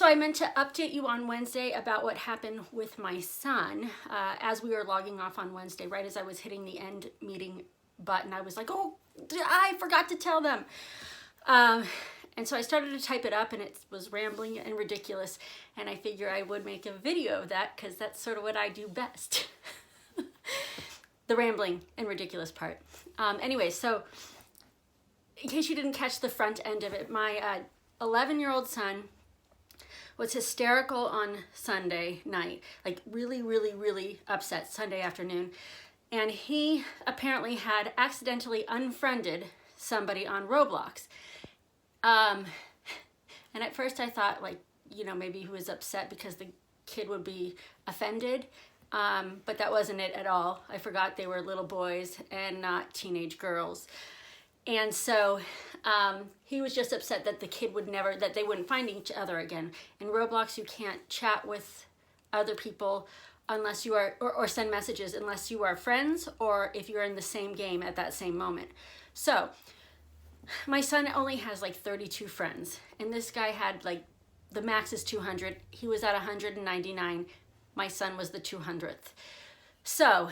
So I meant to update you on Wednesday about what happened with my son as we were logging off on Wednesday, right as I was hitting the end meeting button. I was like, oh, I forgot to tell them. And so I started to type it up and it was rambling and ridiculous. And I figure I would make a video of that because that's sort of what I do best. The rambling and ridiculous part. Anyway, so in case you didn't catch the front end of it, my 11-year-old son was hysterical on Sunday night, like really upset Sunday afternoon. And he apparently had accidentally unfriended somebody on Roblox. And at first I thought, like, you know, maybe he was upset because the kid would be offended. But that wasn't it at all. I forgot they were little boys and not teenage girls. And so he was just upset that the kid would never, that they wouldn't find each other again. In Roblox, you can't chat with other people unless you are, or send messages unless you are friends or if you're in the same game at that same moment. So my son only has like 32 friends, and this guy had like, the max is 200. He was at 199. My son was the 200th. So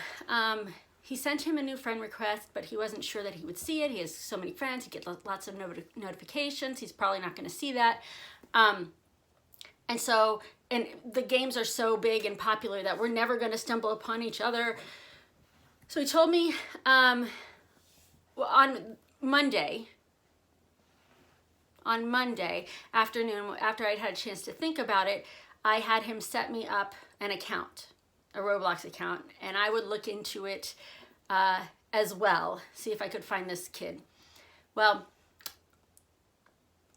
he sent him a new friend request, but he wasn't sure that he would see it. He has so many friends. He gets lots of notifications. He's probably not going to see that. And the games are so big and popular that we're never going to stumble upon each other. So he told me on Monday afternoon, after I'd had a chance to think about it, I had him set me up an account, a Roblox account, and I would look into it as well, see if I could find this kid. Well,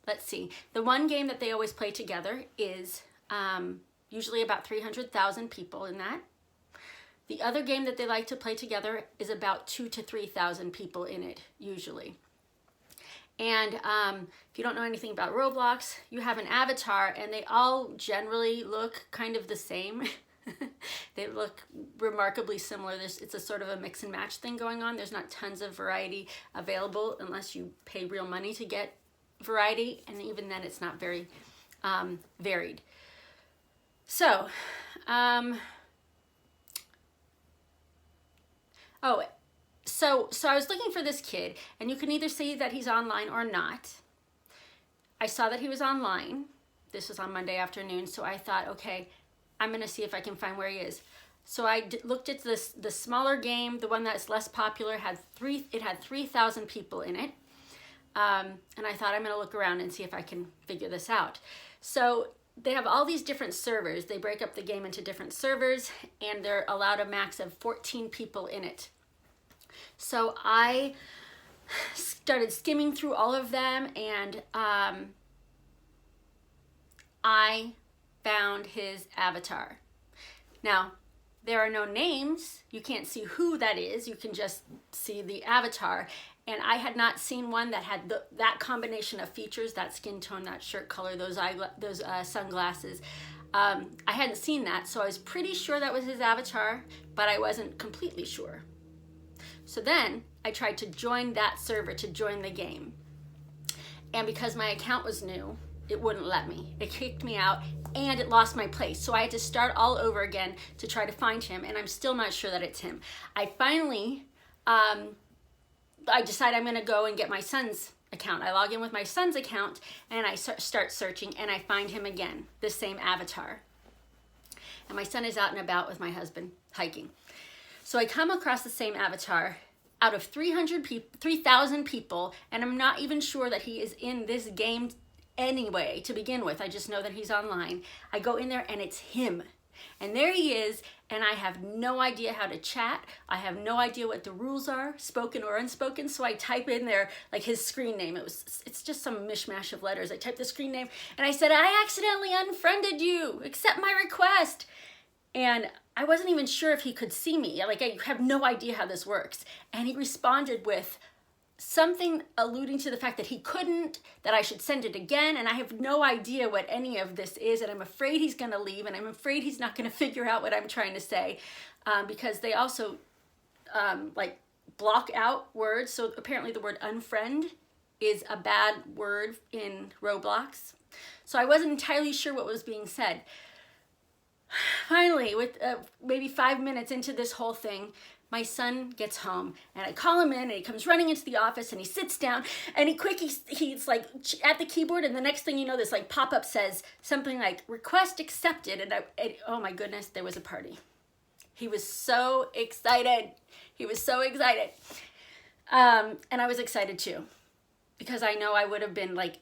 let's see. The one game that they always play together is usually about 300,000 people in that. The other game that they like to play together is about 2,000 to 3,000 people in it, usually. And if you don't know anything about Roblox, you have an avatar and they all generally look kind of the same. They look remarkably similar. It's a sort of a mix and match thing going on. There's not tons of variety available unless you pay real money to get variety. And even then it's not very varied. So, So I was looking for this kid, and you can either see that he's online or not. I saw that he was online. This was on Monday afternoon, so I thought, okay, I'm going to see if I can find where he is. So I looked at the smaller game, the one that's less popular, it had 3,000 people in it. And I thought, I'm going to look around and see if I can figure this out. So they have all these different servers. They break up the game into different servers, and they're allowed a max of 14 people in it. So I started skimming through all of them, and I found his avatar. Now, there are no names. You can't see who that is. You can just see the avatar. And I had not seen one that had that combination of features, that skin tone, that shirt color, those sunglasses. I hadn't seen that, so I was pretty sure that was his avatar, but I wasn't completely sure. So then I tried to join that server to join the game. And because my account was new, it wouldn't let me. It kicked me out and it lost my place. So I had to start all over again to try to find him, and I'm still not sure that it's him. I finally, I decide I'm gonna go and get my son's account. I log in with my son's account and I start searching, and I find him again, the same avatar. And my son is out and about with my husband hiking. So I come across the same avatar out of 3,000 people, and I'm not even sure that he is in this game anyway to begin with. I just know that he's online. I go in there and it's him. And there he is, and I have no idea how to chat. I have no idea what the rules are, spoken or unspoken, so I type in there like his screen name. It's just some mishmash of letters. I typed the screen name, and I said, I accidentally unfriended you. Accept my request. And I wasn't even sure if he could see me. Like, I have no idea how this works. And he responded with something alluding to the fact that he couldn't, that I should send it again. And I have no idea what any of this is. And I'm afraid he's going to leave. And I'm afraid he's not going to figure out what I'm trying to say. Because they also like block out words. So apparently the word unfriend is a bad word in Roblox. So I wasn't entirely sure what was being said. Finally, with maybe 5 minutes into this whole thing, my son gets home and I call him in and he comes running into the office and he sits down and he's like at the keyboard, and the next thing you know, this like pop-up says something like request accepted, and oh my goodness, there was a party. He was so excited. He was so excited. And I was excited too, because I know I would have been like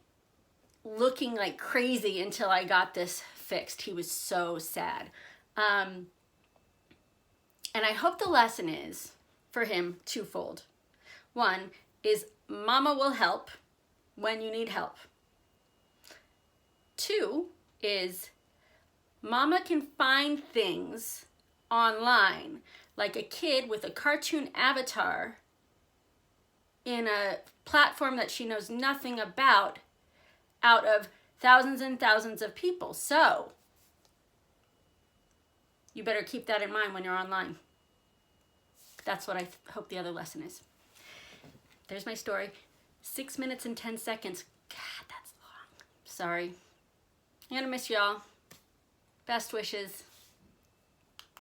looking like crazy until I got this fixed. He was so sad. And I hope the lesson is for him twofold. One is mama will help when you need help. Two is mama can find things online, like a kid with a cartoon avatar in a platform that she knows nothing about, out of thousands and thousands of people. So you better keep that in mind when you're online. That's what I hope the other lesson is. There's my story. 6 minutes and 10 seconds. God, that's long. Sorry. I'm gonna miss y'all. Best wishes.